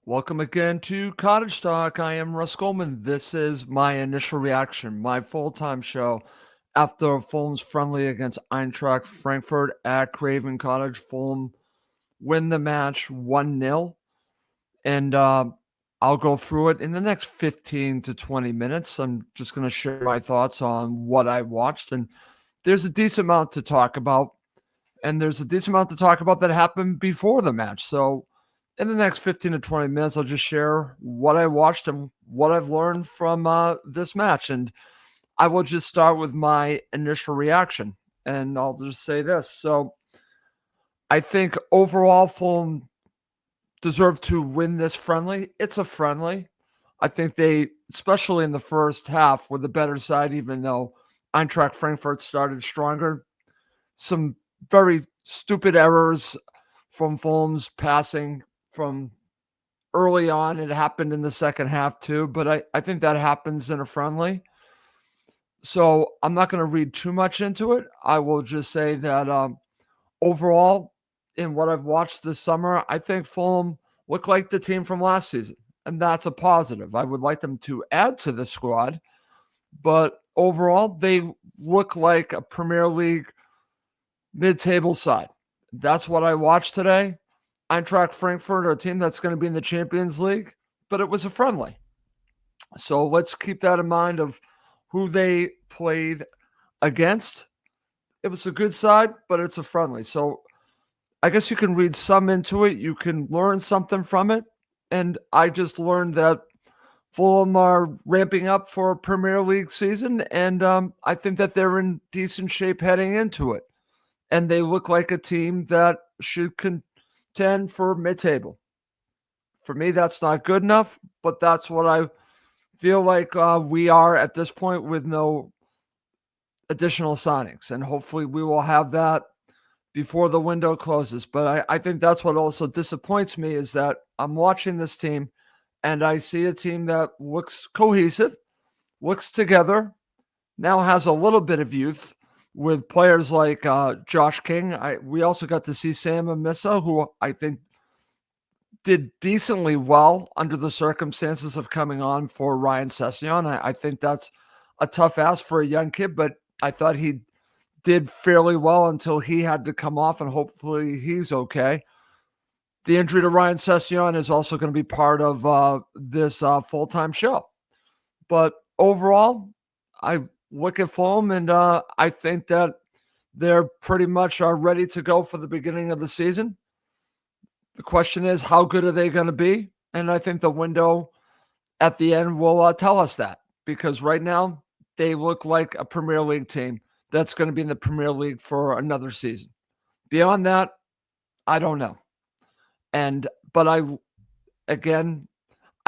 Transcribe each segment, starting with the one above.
Welcome again to Cottage Talk. I am Russ Goldman. This is my initial reaction, my full-time show after Fulham's friendly against Eintracht Frankfurt at Craven Cottage. Fulham win the match 1-0, and I'll go through it in the next 15 to 20 minutes. I'm just going to share my thoughts on what I watched, and there's a decent amount to talk about, and there's a decent amount to talk about that happened before the match. So in the next 15 to 20 minutes, I'll just share what I watched and what I've learned from this match. And I will just start with my initial reaction. And I'll just say this. So I think overall, Fulham deserved to win this friendly. It's a friendly. I think they, especially in the first half, were the better side, even though Eintracht Frankfurt started stronger. Some very stupid errors from Fulham's passing from early on. It happened in the second half too, but I think that happens in a friendly. So I'm not going to read too much into it. I will just say that overall, in what I've watched this summer, I think Fulham look like the team from last season, and that's a positive. I would like them to add to the squad, but overall, they look like a Premier League mid-table side. That's what I watched today. Eintracht Frankfurt are a team that's going to be in the Champions League, but it was a friendly. So let's keep that in mind of who they played against. It was a good side, but it's a friendly. So I guess you can read some into it. You can learn something from it. And I just learned that Fulham are ramping up for a Premier League season, and I think that they're in decent shape heading into it. And they look like a team that should contend for mid-table. For me, that's not good enough, but that's what I feel like we are at this point with no additional signings. And hopefully we will have that before the window closes. But I think that's what also disappoints me is that I'm watching this team and I see a team that looks cohesive, looks together, now has a little bit of youth with players like Josh King. We also got to see Sam Amissa, who I think did decently well under the circumstances of coming on for Ryan Sessegnon. I think that's a tough ask for a young kid, but I thought he did fairly well until he had to come off, and hopefully he's okay. The injury to Ryan Sessegnon is also going to be part of this full-time show. But overall, I look at Fulham, and I think that they're pretty much ready to go for the beginning of the season. The question is, how good are they going to be? And I think the window at the end will tell us that, because right now they look like a Premier League team that's going to be in the Premier League for another season. Beyond that, I don't know. But I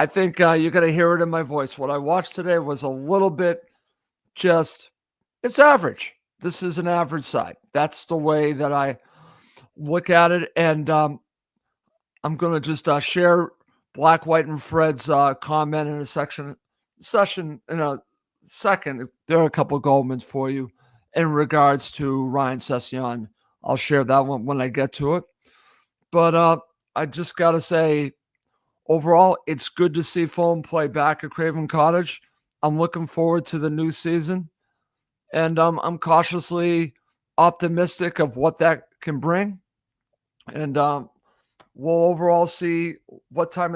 think you're going to hear it in my voice. What I watched today was a little bit it's average. This is an average side. That's the way that I look at it. And I'm going to just share Black, White, and Fred's comment in a session in a second. There are a couple of Goldmans for you in regards to Ryan Sessegnon. I'll share that one when I get to it. But I just got to say, overall, it's good to see Fulham play back at Craven Cottage. I'm looking forward to the new season, and I'm cautiously optimistic of what that can bring. And we'll overall see what type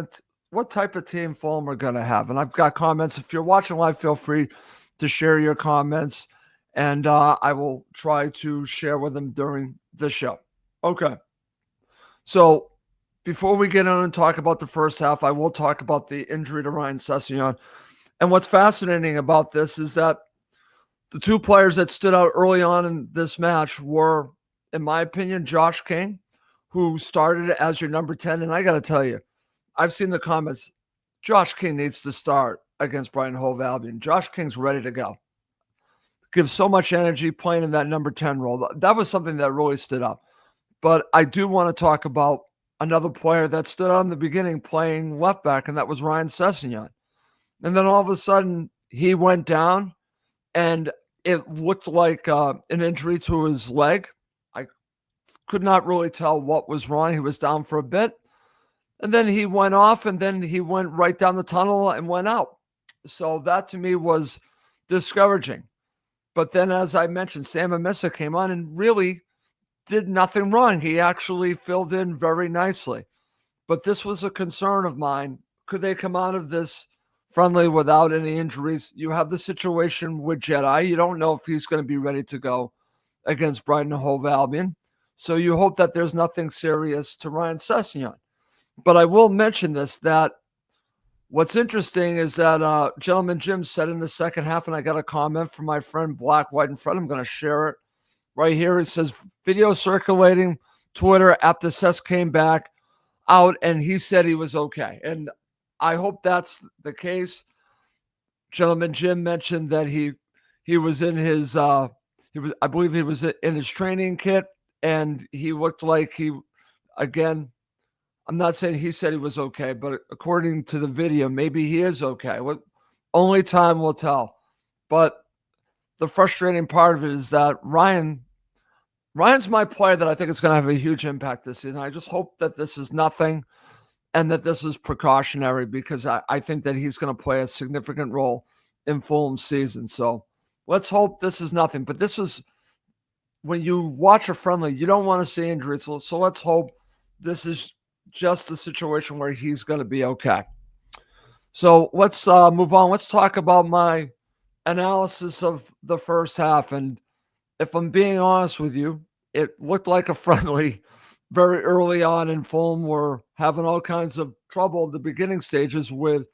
of team Fulham are going to have. And I've got comments. If you're watching live, feel free to share your comments, and I will try to share with them during the show. Okay. So before we get on and talk about the first half, I will talk about the injury to Ryan Sessegnon. And what's fascinating about this is that the two players that stood out early on in this match were, in my opinion, Josh King, who started as your number 10. And I got to tell you, I've seen the comments. Josh King needs to start against Brighton Hove Albion. Josh King's ready to go. Gives so much energy playing in that number 10 role. That was something that really stood out. But I do want to talk about another player that stood out in the beginning playing left back, and that was Ryan Sessegnon. And then all of a sudden, he went down, and it looked like an injury to his leg. I could not really tell what was wrong. He was down for a bit. And then he went off, and then he went right down the tunnel and went out. So that to me was discouraging. But then, as I mentioned, Sam Amissa came on and really did nothing wrong. He actually filled in very nicely. But this was a concern of mine. Could they come out of this friendly without any injuries? You have the situation with Jedi. You don't know if he's going to be ready to go against Brighton and Hove Albion. So you hope that there's nothing serious to Ryan Sessegnon. But I will mention this, that what's interesting is that Gentleman Jim said in the second half, and I got a comment from my friend Black, White, and Fred. I'm going to share it right here. It says, video circulating Twitter after Sess came back out, and he said he was okay. And I hope that's the case. Gentleman Jim mentioned that he was in his I believe he was in his training kit, and he looked like again, I'm not saying he said he was okay, but according to the video, maybe he is okay. Only time will tell. But the frustrating part of it is that Ryan's my player that I think is going to have a huge impact this season. I just hope that this is nothing and that this is precautionary, because I think that he's going to play a significant role in Fulham's season. So let's hope this is nothing. But this is, when you watch a friendly, you don't want to see injuries. So let's hope this is just a situation where he's going to be okay. So let's move on. Let's talk about my analysis of the first half. And if I'm being honest with you, it looked like a friendly very early on, in Fulham were having all kinds of trouble at the beginning stages with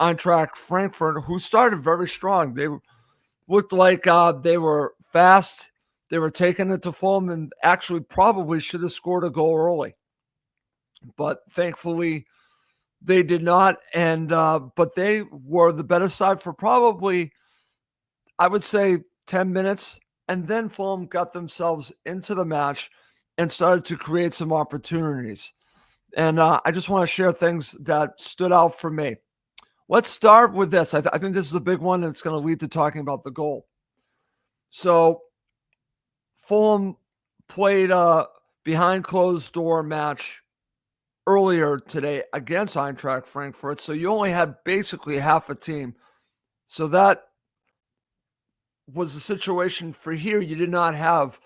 Eintracht Frankfurt, who started very strong. They looked like they were fast. They were taking it to Fulham and actually probably should have scored a goal early. But thankfully, they did not. And but they were the better side for probably, I would say, 10 minutes. And then Fulham got themselves into the match and started to create some opportunities. And I just want to share things that stood out for me. Let's start with this. I think this is a big one, and it's going to lead to talking about the goal. So Fulham played a behind closed door match earlier today against Eintracht Frankfurt. So you only had basically half a team. So that was the situation for here. You did not have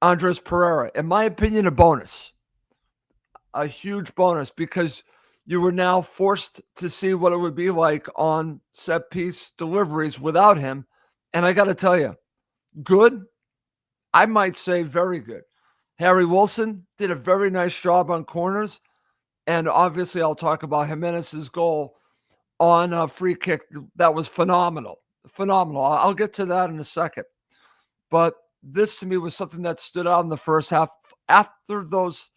Andres Pereira. In my opinion, a huge bonus, because you were now forced to see what it would be like on set piece deliveries without him. And I got to tell you, good, I might say very good. Harry Wilson did a very nice job on corners. And obviously, I'll talk about Jimenez's goal on a free kick. That was phenomenal. Phenomenal. I'll get to that in a second. But this to me was something that stood out in the first half. After those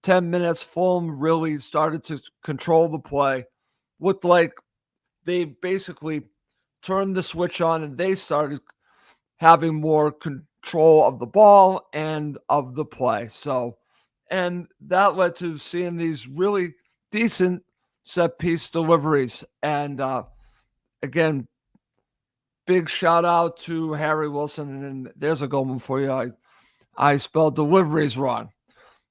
10 minutes, Fulham really started to control the play. Looked like they basically turned the switch on, and they started having more control of the ball and of the play. So, and that led to seeing these really decent set piece deliveries. And again, big shout out to Harry Wilson. And there's a goal for you. I spelled deliveries wrong.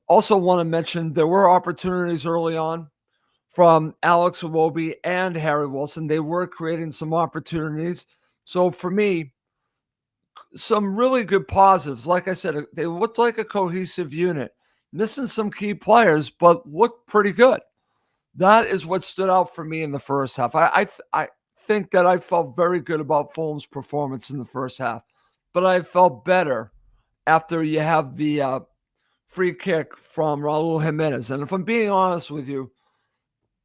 Also want to mention there were opportunities early on from Alex Iwobi and Harry Wilson. They were creating some opportunities. So for me, some really good positives. Like I said, they looked like a cohesive unit, missing some key players, but looked pretty good. That is what stood out for me in the first half. I think that I felt very good about Fulham's performance in the first half, but I felt better after you have the free kick from Raul Jimenez. And if I'm being honest with you,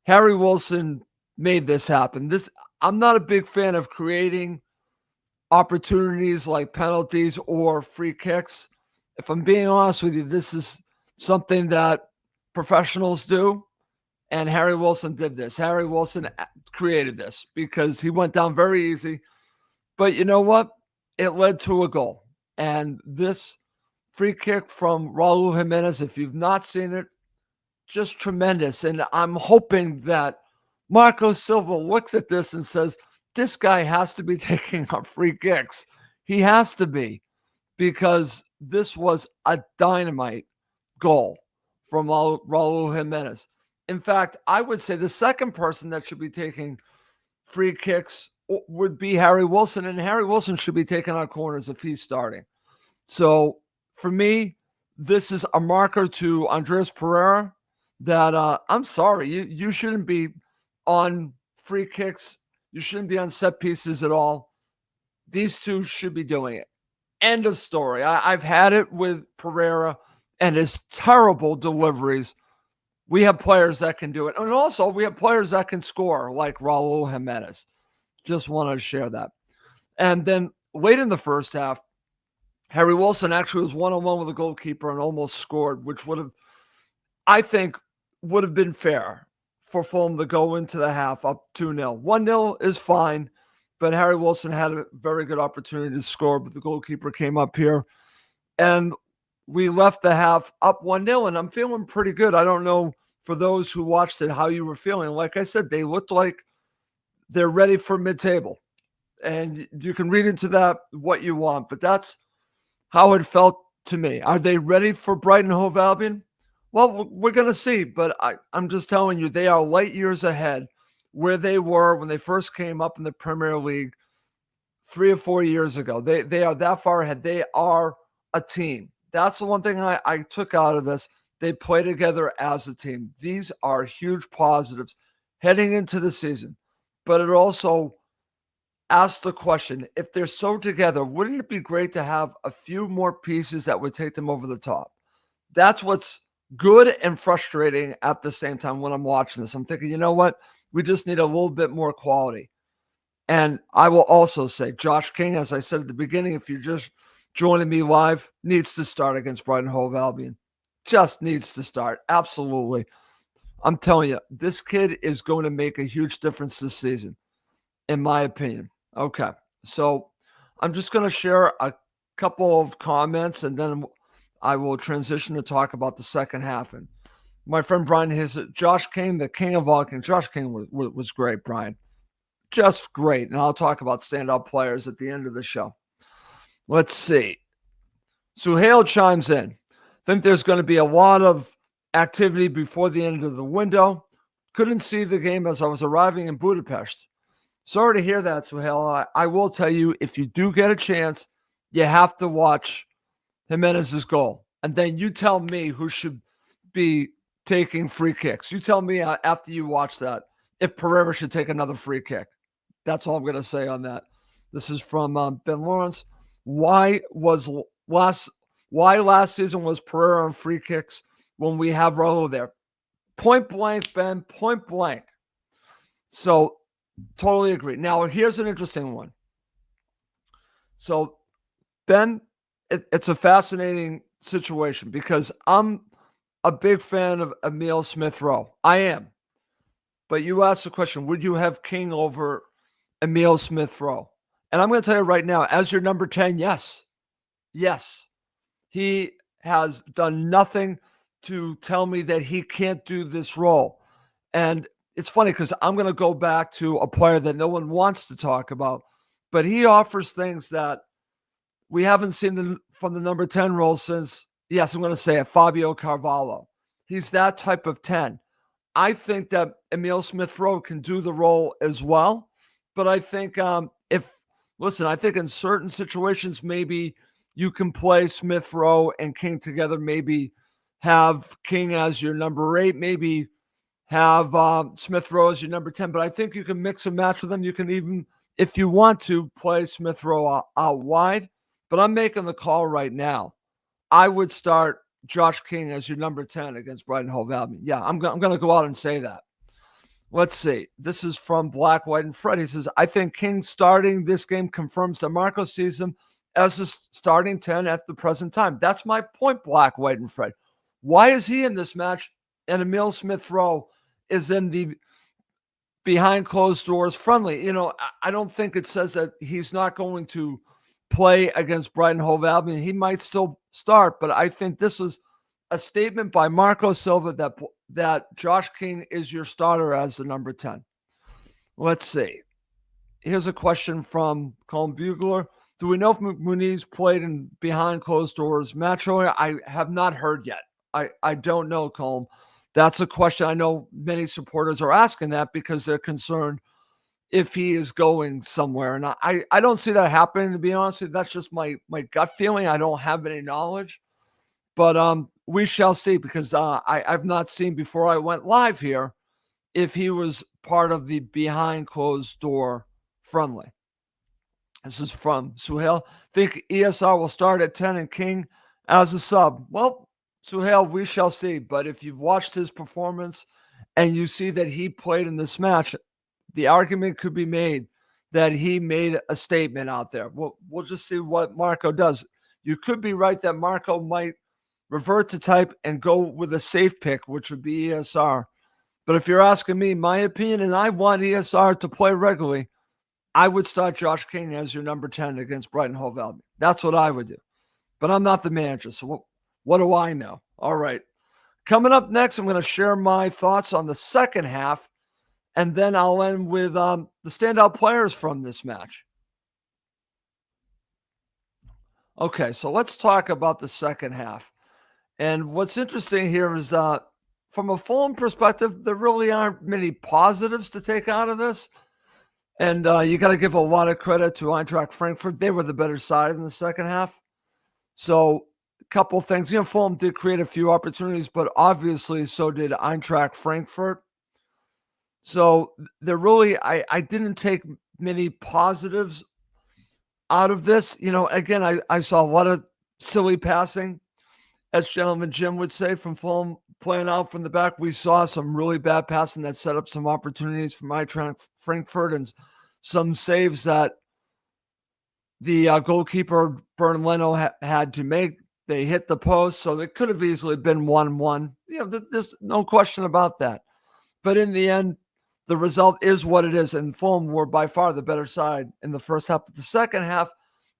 Harry Wilson made this happen. I'm not a big fan of creating opportunities like penalties or free kicks. If I'm being honest with you, this is something that professionals do. And Harry Wilson did this. Harry Wilson created this because he went down very easy. But you know what? It led to a goal. And this free kick from Raul Jimenez, if you've not seen it, just tremendous. And I'm hoping that Marco Silva looks at this and says, this guy has to be taking up free kicks. He has to be, because this was a dynamite goal from Raul Jimenez. In fact, I would say the second person that should be taking free kicks would be Harry Wilson, and Harry Wilson should be taking our corners if he's starting. So for me, this is a marker to Andres Pereira that I'm sorry, you shouldn't be on free kicks. You shouldn't be on set pieces at all. These two should be doing it. End of story. I've had it with Pereira and his terrible deliveries. We have players that can do it. And also, we have players that can score, like Raul Jimenez. Just wanted to share that. And then late in the first half, Harry Wilson actually was one-on-one with the goalkeeper and almost scored, which would have, I think, would have been fair for Fulham to go into the half up 2-0. 1-0 is fine, but Harry Wilson had a very good opportunity to score, but the goalkeeper came up here. And we left the half up 1-0, and I'm feeling pretty good. I don't know, for those who watched it, how you were feeling. Like I said, they looked like they're ready for mid-table. And you can read into that what you want, but that's how it felt to me. Are they ready for Brighton Hove Albion? Well, we're going to see, but I'm just telling you, they are light years ahead where they were when they first came up in the Premier League 3 or 4 years ago. They are that far ahead. They are a team. That's the one thing I took out of this. They play together as a team. These are huge positives heading into the season, but it also ask the question, if they're so together, wouldn't it be great to have a few more pieces that would take them over the top? That's what's good and frustrating at the same time when I'm watching this. I'm thinking, you know what? We just need a little bit more quality. And I will also say, Josh King, as I said at the beginning, if you're just joining me live, needs to start against Brighton Hove Albion. Just needs to start. Absolutely. I'm telling you, this kid is going to make a huge difference this season, in my opinion. Okay, so I'm just going to share a couple of comments, and then I will transition to talk about the second half. And my friend Brian, Josh King, the king of all kings. Josh King was great, Brian. Just great. And I'll talk about standout players at the end of the show. Let's see. Suhail chimes in. Think there's going to be a lot of activity before the end of the window. Couldn't see the game as I was arriving in Budapest. Sorry to hear that, Suhail. I will tell you, if you do get a chance, you have to watch Jimenez's goal. And then you tell me who should be taking free kicks. You tell me after you watch that if Pereira should take another free kick. That's all I'm going to say on that. This is from Ben Lawrence. Why last season was Pereira on free kicks when we have Raul there? Point blank, Ben, point blank. So, totally agree. Now, here's an interesting one. So, Ben, it's a fascinating situation because I'm a big fan of Emile Smith-Rowe. I am. But you asked the question, would you have King over Emile Smith-Rowe? And I'm going to tell you right now, as your number 10, yes. Yes. He has done nothing to tell me that he can't do this role. And it's funny because I'm going to go back to a player that no one wants to talk about, but he offers things that we haven't seen from the number 10 role since, yes, I'm going to say it, Fabio Carvalho. He's that type of 10. I think that Emile Smith-Rowe can do the role as well, but I think I think in certain situations, maybe you can play Smith-Rowe and King together, maybe have King as your number 8, maybe have Smith-Rowe as your number 10, but I think you can mix and match with them. You can even, if you want to, play Smith-Rowe out wide, but I'm making the call right now. I would start Josh King as your number 10 against Brighton Hove Albion. Yeah, I'm going to go out and say that. Let's see. This is from Black, White, and Fred. He says, I think King starting this game confirms that Marco sees him as the starting 10 at the present time. That's my point, Black, White, and Fred. Why is he in this match and Emile Smith-Rowe is in the behind closed doors friendly? You know, I don't think it says that he's not going to play against Brighton Hove Albion. He might still start, but I think this was a statement by Marco Silva that Josh King is your starter as the number 10. Let's see. Here's a question from Colin Bugler. Do we know if Muniz played in behind closed doors match earlier? I have not heard yet. I don't know, Colin. That's a question I know many supporters are asking that because they're concerned if he is going somewhere. And I don't see that happening, to be honest with you. That's just my gut feeling. I don't have any knowledge. But we shall see, because I've not seen before I went live here if he was part of the behind closed door friendly. This is from Suhail. Think ESR will start at 10 and King as a sub. Well, Suhail, we shall see. But if you've watched his performance and you see that he played in this match, the argument could be made that he made a statement out there. We'll just see what Marco does. You could be right that Marco might revert to type and go with a safe pick, which would be ESR. But if you're asking me, my opinion, and I want ESR to play regularly, I would start Josh King as your number 10 against Brighton Hove Albion. That's what I would do. But I'm not the manager, so what do I know? All right. Coming up next, I'm going to share my thoughts on the second half, and then I'll end with the standout players from this match. Okay, so let's talk about the second half. And what's interesting here is from a Fulham perspective, there really aren't many positives to take out of this. And you got to give a lot of credit to Eintracht Frankfurt. They were the better side in the second half. So a couple things. Fulham did create a few opportunities, but obviously so did Eintracht Frankfurt. So there really, I didn't take many positives out of this. Again, I saw a lot of silly passing, as Gentleman Jim would say, from Fulham playing out from the back. We saw some really bad passing that set up some opportunities for Eintracht Frankfurt and some saves that the goalkeeper, Bernd Leno, had to make. They hit the post, so it could have easily been 1-1. There's no question about that. But in the end, the result is what it is, and Fulham were by far the better side in the first half. But the second half,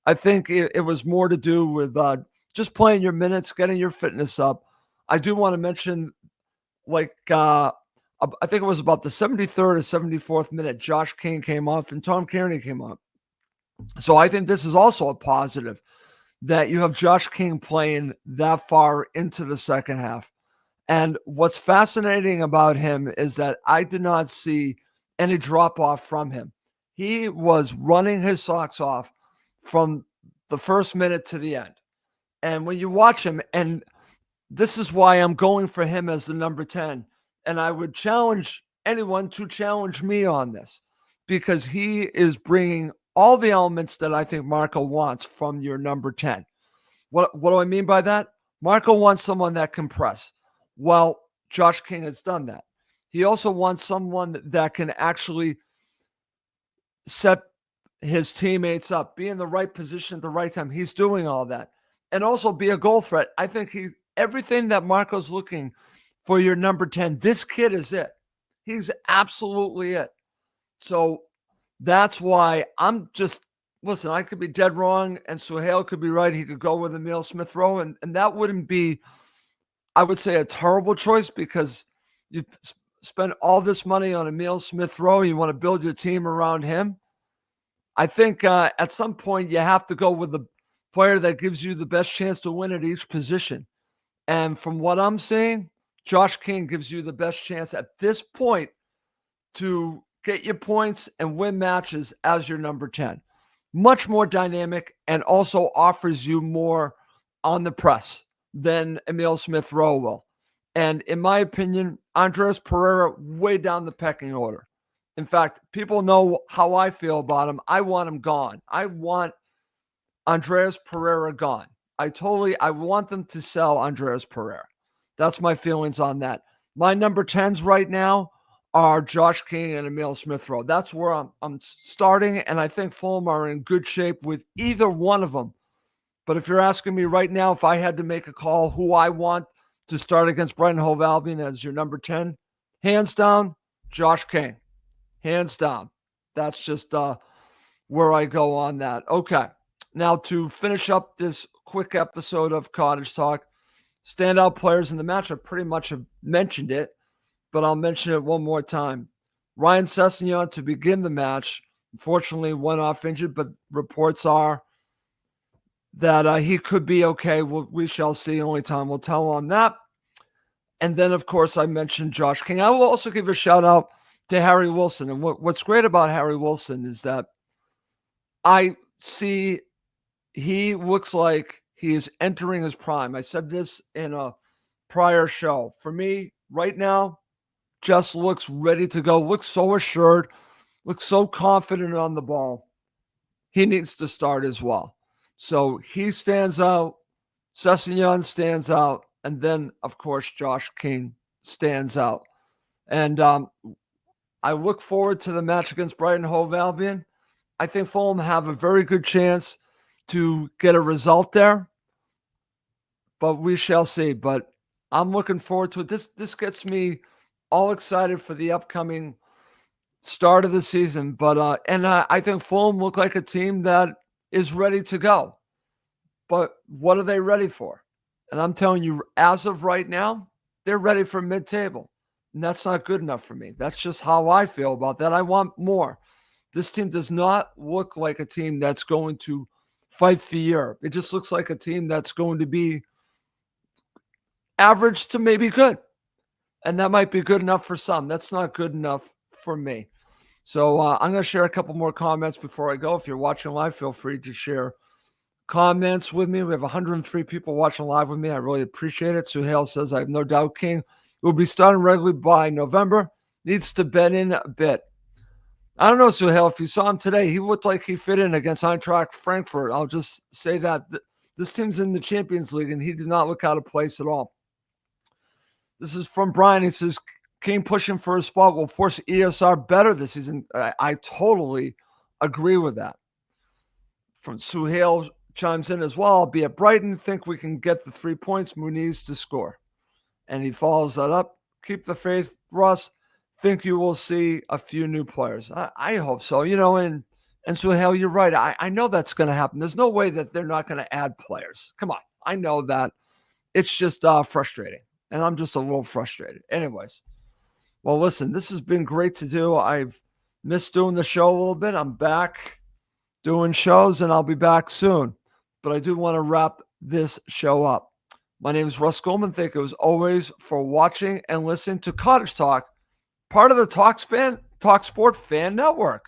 I think it was more to do with just playing your minutes, getting your fitness up. I do want to mention, I think it was about the 73rd or 74th minute, Josh King came off and Tom Kearney came on. So I think this is also a positive that you have Josh King playing that far into the second half. And what's fascinating about him is that I did not see any drop off from him. He was running his socks off from the first minute to the end. And when you watch him, and this is why I'm going for him as the number 10, and I would challenge anyone to challenge me on this, because he is bringing all the elements that I think Marco wants from your number 10. What do I mean by that? Marco wants someone that can press. Well, Josh King has done that. He also wants someone that can actually set his teammates up, be in the right position at the right time. He's doing all that. And also be a goal threat. I think everything that Marco's looking for your number 10, this kid is it. He's absolutely it. So that's why listen, I could be dead wrong, and Suhail could be right. He could go with Emile Smith-Rowe, and that wouldn't be, I would say, a terrible choice, because you spend all this money on Emile Smith-Rowe. You want to build your team around him. I think at some point you have to go with the player that gives you the best chance to win at each position. And from what I'm seeing, Josh King gives you the best chance at this point to get your points and win matches as your number 10. Much more dynamic, and also offers you more on the press than Emile Smith-Rowe will. And in my opinion, Andreas Pereira way down the pecking order. In fact, people know how I feel about him. I want him gone. I want Andreas Pereira gone. I want them to sell Andreas Pereira. That's my feelings on that. My number 10s right now are Josh King and Emile Smith-Rowe. That's where I'm starting, and I think Fulham are in good shape with either one of them. But if you're asking me right now, if I had to make a call who I want to start against Brighton Hove Albion as your number 10, hands down, Josh King. Hands down. That's just where I go on that. Okay. Now, to finish up this quick episode of Cottage Talk, standout players in the match, I pretty much have mentioned it, but I'll mention it one more time. Ryan Sessegnon to begin the match, unfortunately went off injured, but reports are that he could be okay. We shall see. Only time will tell on that. And then, of course, I mentioned Josh King. I will also give a shout out to Harry Wilson. And what's great about Harry Wilson is that I see he looks like he is entering his prime. I said this in a prior show. For me, right now, just looks ready to go, looks so assured, looks so confident on the ball. He needs to start as well. So he stands out. Sessegnon stands out. And then, of course, Josh King stands out. And I look forward to the match against Brighton Hove Albion. I think Fulham have a very good chance to get a result there, but we shall see. But I'm looking forward to it. This gets me all excited for the upcoming start of the season. But I think Fulham look like a team that is ready to go. But what are they ready for? And I'm telling you, as of right now, they're ready for mid-table. And that's not good enough for me. That's just how I feel about that. I want more. This team does not look like a team that's going to fight for Europe. It just looks like a team that's going to be average to maybe good. And that might be good enough for some. That's not good enough for me. So I'm going to share a couple more comments before I go. If you're watching live, feel free to share comments with me. We have 103 people watching live with me. I really appreciate it. Suhail says, I have no doubt King will be starting regularly by November. Needs to bed in a bit. I don't know, Suhail. If you saw him today, he looked like he fit in against Eintracht Frankfurt. I'll just say that. This team's in the Champions League, and he did not look out of place at all. This is from Brian. He says, King pushing for a spot will force ESR better this season. I totally agree with that. From Suhail chimes in as well. I'll be at Brighton. Think we can get the 3 points. Muniz to score. And he follows that up. Keep the faith, Russ. Think you will see a few new players. I hope so. And Suhail, you're right. I know that's going to happen. There's no way that they're not going to add players. Come on. I know that. It's just frustrating. And I'm just a little frustrated. Anyways. Well, listen, this has been great to do. I've missed doing the show a little bit. I'm back doing shows, and I'll be back soon. But I do want to wrap this show up. My name is Russ Goldman. Thank you as always for watching and listening to Cottage Talk, part of the TalkSport Fan Network.